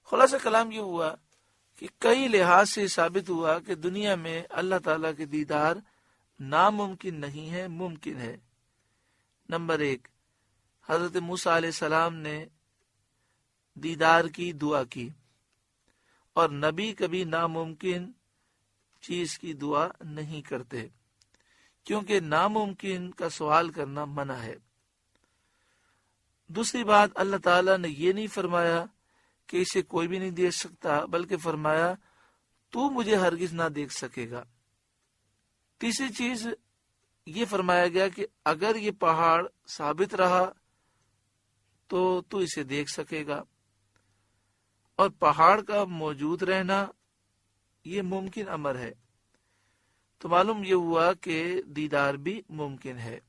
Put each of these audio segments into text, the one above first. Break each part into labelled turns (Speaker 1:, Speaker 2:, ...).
Speaker 1: خلاصہ کلام یہ ہوا کہ کئی لحاظ سے ثابت ہوا کہ دنیا میں اللہ تعالیٰ کے دیدار ناممکن نہیں ہے، ممکن ہے۔ نمبر 1، حضرت موسیٰ علیہ السلام نے دیدار کی دعا کی، اور نبی کبھی ناممکن چیز کی دعا نہیں کرتے، کیونکہ ناممکن کا سوال کرنا منع ہے۔ دوسری بات، اللہ تعالیٰ نے یہ نہیں فرمایا کہ اسے کوئی بھی نہیں دیکھ سکتا، بلکہ فرمایا تو مجھے ہرگز نہ دیکھ سکے گا۔ تیسری چیز یہ فرمایا گیا کہ اگر یہ پہاڑ ثابت رہا تو اسے دیکھ سکے گا، اور پہاڑ کا موجود رہنا یہ ممکن امر ہے، تو معلوم یہ ہوا کہ دیدار بھی ممکن ہے۔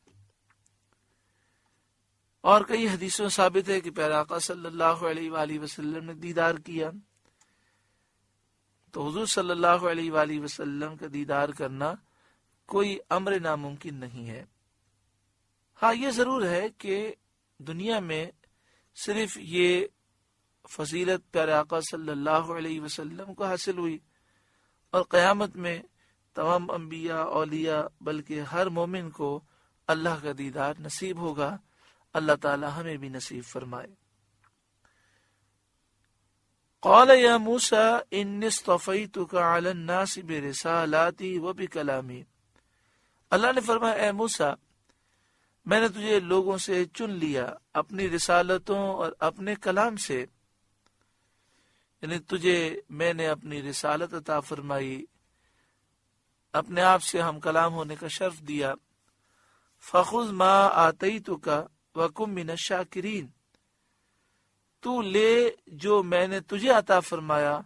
Speaker 1: اور کئی حدیثوں ثابت ہے کہ پیارے آقا صلی اللہ علیہ وآلہ وسلم نے دیدار کیا، تو حضور صلی اللہ علیہ وآلہ وسلم کا دیدار کرنا کوئی امر ناممکن نہیں ہے۔ ہاں یہ ضرور ہے کہ دنیا میں صرف یہ فضیلت پیارے آقا صلی اللہ علیہ وسلم کو حاصل ہوئی، اور قیامت میں تمام انبیاء، اولیاء، بلکہ ہر مومن کو اللہ کا دیدار نصیب ہوگا۔ اللہ تعالی ہمیں بھی نصیب فرمائے۔ قال یا موسیٰ انی اصطفیتک علی الناس برسالاتی و بکلامی۔ اللہ نے فرمایا اے موسیٰ، میں نے تجھے لوگوں سے چن لیا اپنی رسالتوں اور اپنے کلام سے، یعنی تجھے میں نے اپنی رسالت عطا فرمائی، اپنے آپ سے ہم کلام ہونے کا شرف دیا۔ فخذ ما آتیتک وکن من الشاکرین، تو لے جو میں نے تجھے عطا فرمایا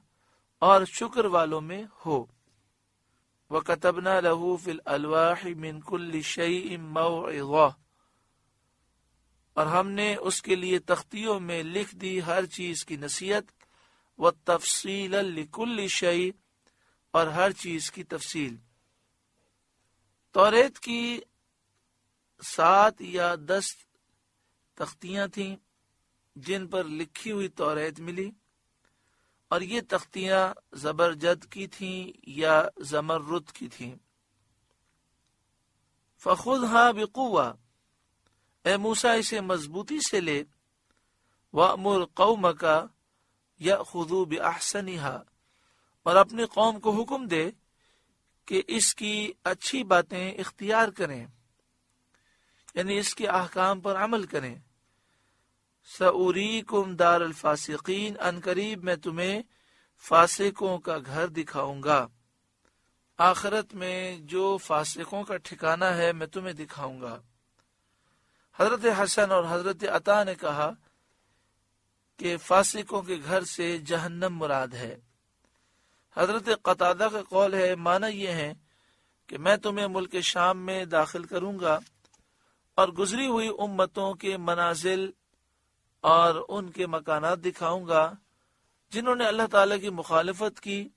Speaker 1: اور شکر والوں میں ہو۔ وَكَتَبْنَا لَهُ فِي الْأَلْوَاحِ مِنْ كُلِّ شَيْءٍ مَوْعِظَةً، اور ہم نے اس کے لیے تختیوں میں لکھ دی ہر چیز کی نصیحت، وَتَفْصِيلًا لِكُلِّ شَيْءٍ، اور ہر چیز کی تفصیل۔ توریت کی 7 یا 10 تختیاں تھیں جن پر لکھی ہوئی توریت ملی، اور یہ تختیاں زبرجد کی تھیں یا زمرد کی تھیں۔ فَخُذْهَا بِقُوَّةٍ، اے موسیٰ اسے مضبوطی سے لے، وَأْمُرْ قَوْمَكَ يَأْخُذُوا بِأَحْسَنِهَا، اور اپنی قوم کو حکم دے کہ اس کی اچھی باتیں اختیار کریں، یعنی اس کے احکام پر عمل کریں۔ سَأُرِيكُمْ دَارَ الْفَاسِقِينَ، ان قریب میں تمہیں فاسقوں کا گھر دکھاؤں گا، آخرت میں جو فاسقوں کا ٹھکانہ ہے میں تمہیں دکھاؤں گا۔ حضرت حسن اور حضرت عطا نے کہا کہ فاسقوں کے گھر سے جہنم مراد ہے۔ حضرت قتادہ کا قول ہے، معنی یہ ہے کہ میں تمہیں ملک شام میں داخل کروں گا اور گزری ہوئی امتوں کے منازل اور ان کے مکانات دکھاؤں گا جنہوں نے اللہ تعالیٰ کی مخالفت کی،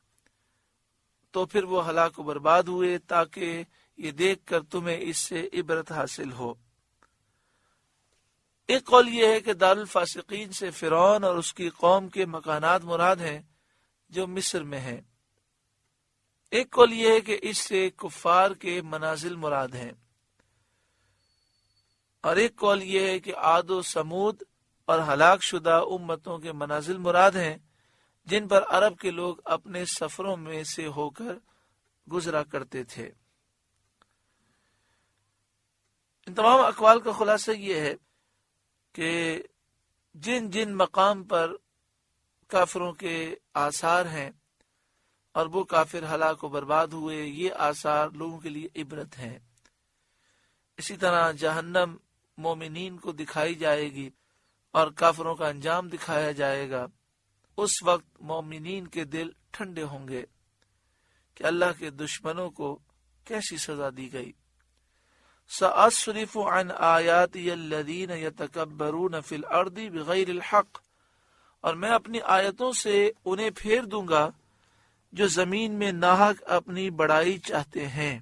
Speaker 1: تو پھر وہ ہلاک و برباد ہوئے، تاکہ یہ دیکھ کر تمہیں اس سے عبرت حاصل ہو۔ ایک قول یہ ہے کہ دار الفاسقین سے فرعون اور اس کی قوم کے مکانات مراد ہیں جو مصر میں ہیں۔ ایک قول یہ ہے کہ اس سے کفار کے منازل مراد ہیں، اور ایک قول یہ ہے کہ عاد و سمود اور ہلاک شدہ امتوں کے منازل مراد ہیں جن پر عرب کے لوگ اپنے سفروں میں سے ہو کر گزرا کرتے تھے۔ ان تمام اقوال کا خلاصہ یہ ہے کہ جن جن مقام پر کافروں کے آثار ہیں اور وہ کافر ہلاک و برباد ہوئے، یہ آثار لوگوں کے لیے عبرت ہیں۔ اسی طرح جہنم مومنین کو دکھائی جائے گی اور کافروں کا انجام دکھایا جائے گا۔ اس وقت مومنین کے دل ٹھنڈے ہوں گے کہ اللہ کے دشمنوں کو کیسی سزا دی گئی۔ سأصرف عن آیاتی الذین یتکبرون فی الارض بغیر الحق، اور میں اپنی آیتوں سے انہیں پھیر دوں گا جو زمین میں ناحق اپنی بڑائی چاہتے ہیں۔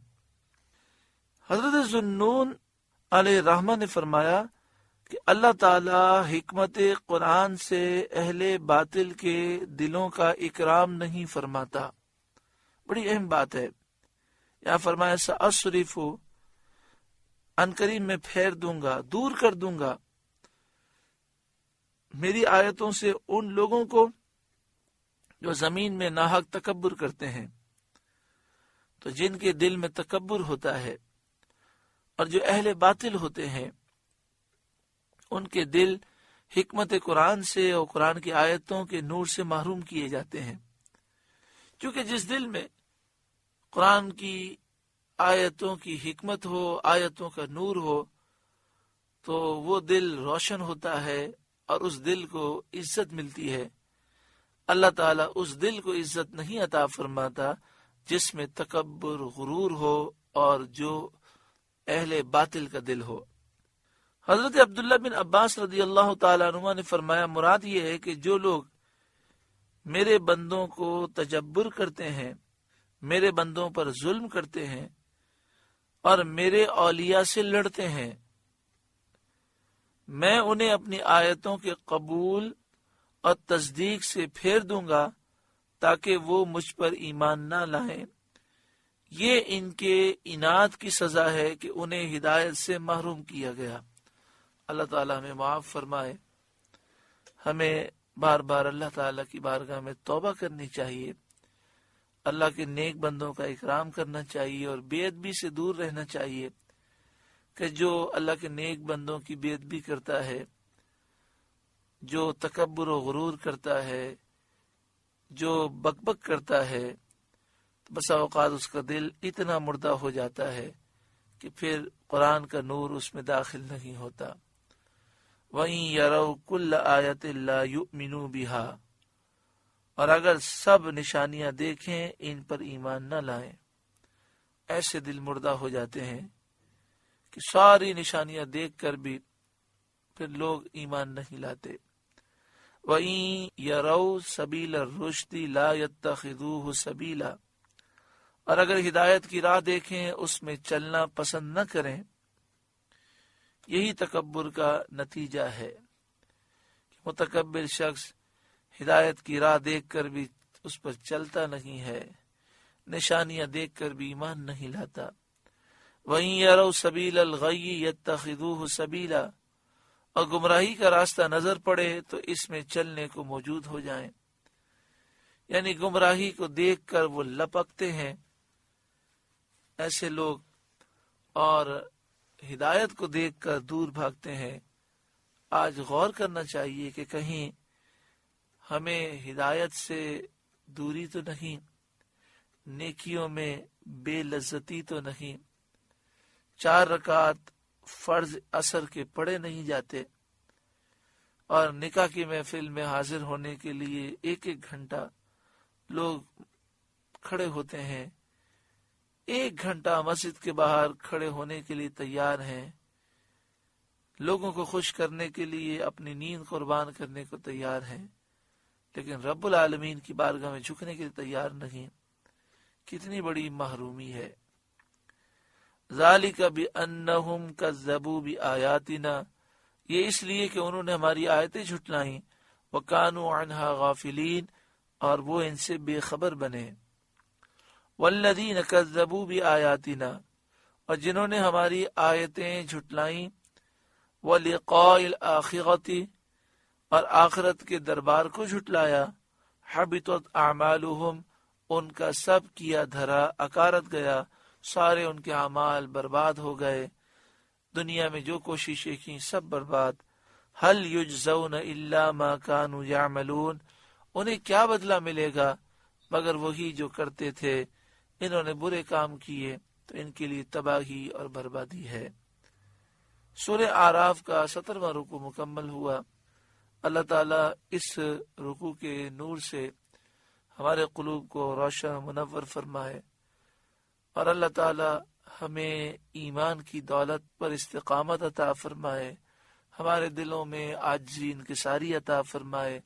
Speaker 1: حضرت ذو النون علیہ الرحمہ نے فرمایا کہ اللہ تعالی حکمت قرآن سے اہل باطل کے دلوں کا اکرام نہیں فرماتا. بڑی اہم بات ہے. یہاں فرمایا سأصرف، ان قریب میں پھیر دوں گا، دور کر دوں گا میری آیتوں سے ان لوگوں کو جو زمین میں ناحق تکبر کرتے ہیں. تو جن کے دل میں تکبر ہوتا ہے اور جو اہل باطل ہوتے ہیں ان کے دل حکمت قرآن سے اور قرآن کی آیتوں کے نور سے محروم کیے جاتے ہیں. کیونکہ جس دل میں قرآن کی آیتوں کی حکمت ہو، آیتوں کا نور ہو، تو وہ دل روشن ہوتا ہے اور اس دل کو عزت ملتی ہے. اللہ تعالیٰ اس دل کو عزت نہیں عطا فرماتا جس میں تکبر، غرور ہو اور جو اہل باطل کا دل ہو. حضرت عبداللہ بن عباس رضی اللہ تعالیٰ عنہ نے فرمایا مراد یہ ہے کہ جو لوگ میرے بندوں کو تجبر کرتے ہیں، میرے بندوں پر ظلم کرتے ہیں اور میرے اولیاء سے لڑتے ہیں، میں انہیں اپنی آیتوں کے قبول اور تصدیق سے پھیر دوں گا تاکہ وہ مجھ پر ایمان نہ لائیں. یہ ان کے عناد کی سزا ہے کہ انہیں ہدایت سے محروم کیا گیا. اللہ تعالیٰ ہمیں معاف فرمائے. ہمیں بار بار اللہ تعالیٰ کی بارگاہ میں توبہ کرنی چاہیے، اللہ کے نیک بندوں کا اکرام کرنا چاہیے اور بے ادبی سے دور رہنا چاہیے. کہ جو اللہ کے نیک بندوں کی بے ادبی کرتا ہے، جو تکبر و غرور کرتا ہے، جو بک بک کرتا ہے، بسا اوقات اس کا دل اتنا مردہ ہو جاتا ہے کہ پھر قرآن کا نور اس میں داخل نہیں ہوتا. وَإِن يَرَوْا كُلَّ آیَةٍ لَا يُؤْمِنُوا بِهَا، اور اگر سب نشانیاں دیکھیں ان پر ایمان نہ لائیں. ایسے دل مردہ ہو جاتے ہیں کہ ساری نشانیاں دیکھ کر بھی پھر لوگ ایمان نہیں لاتے. وَإِن يَرَوْا سَبِيلَ الرُّشْدِ لَا يَتَّخِذُوهُ سَبِيلًا، اور اگر ہدایت کی راہ دیکھیں اس میں چلنا پسند نہ کریں. یہی تکبر کا نتیجہ ہے کہ متکبر شخص ہدایت کی راہ دیکھ کر بھی اس پر چلتا نہیں ہے، نشانیاں دیکھ کر بھی ایمان نہیں لاتا. وَإِن يَرَوْا سَبِيلَ الْغَيِّ يَتَّخِذُوهُ سَبِيلًا، اور گمراہی کا راستہ نظر پڑے تو اس میں چلنے کو موجود ہو جائیں. یعنی گمراہی کو دیکھ کر وہ لپکتے ہیں ایسے لوگ، اور ہدایت کو دیکھ کر دور بھاگتے ہیں. آج غور کرنا چاہیے کہ کہیں ہمیں ہدایت سے دوری تو نہیں، نیکیوں میں بے لذتی تو نہیں، 4 رکعت فرض عصر کے پڑھے نہیں جاتے، اور نکاح کی محفل میں حاضر ہونے کے لیے 1 گھنٹہ لوگ کھڑے ہوتے ہیں، 1 گھنٹہ مسجد کے باہر کھڑے ہونے کے لیے تیار ہیں، لوگوں کو خوش کرنے کے لیے اپنی نیند قربان کرنے کو تیار ہیں، لیکن رب العالمین کی بارگاہ میں جھکنے کے لیے تیار نہیں. کتنی بڑی محرومی ہے. ذالک بانہم کذبوا بآیاتنا، یہ اس لیے کہ انہوں نے ہماری آیتیں جھٹلائیں، وکانوا عنہا غافلین، اور وہ ان سے بے خبر بنے. والذین کذبوا بآیاتنا، اور جنہوں نے ہماری آیتیں جھٹلائیں، ولقاء الآخرۃ، اور آخرت کے دربار کو جھٹلایا، حبطت اعمالہم، ان کا سب کیا دھرا اکارت گیا، سارے ان کے اعمال برباد ہو گئے، دنیا میں جو کوششیں کی سب برباد. هل یجزون الا ما كانوا یعملون، انہیں کیا بدلہ ملے گا مگر وہی جو کرتے تھے. انہوں نے برے کام کیے تو ان کے لیے تباہی اور بربادی ہے. سورہ اعراف کا 17واں رکوع مکمل ہوا. اللہ تعالیٰ اس رکوع کے نور سے ہمارے قلوب کو روشن منور فرمائے، اور اللہ تعالیٰ ہمیں ایمان کی دولت پر استقامت عطا فرمائے، ہمارے دلوں میں عاجزی انکساری عطا فرمائے،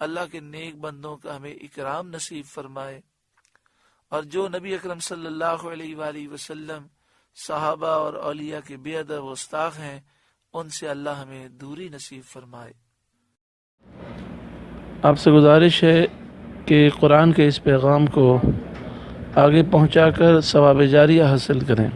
Speaker 1: اللہ کے نیک بندوں کا ہمیں اکرام نصیب فرمائے، اور جو نبی اکرم صلی اللہ علیہ وآلہ وسلم، صحابہ اور اولیاء کے بے ادب و گستاخ ہیں، ان سے اللہ ہمیں دوری نصیب فرمائے۔
Speaker 2: آپ سے گزارش ہے کہ قرآن کے اس پیغام کو آگے پہنچا کر ثواب جاریہ حاصل کریں۔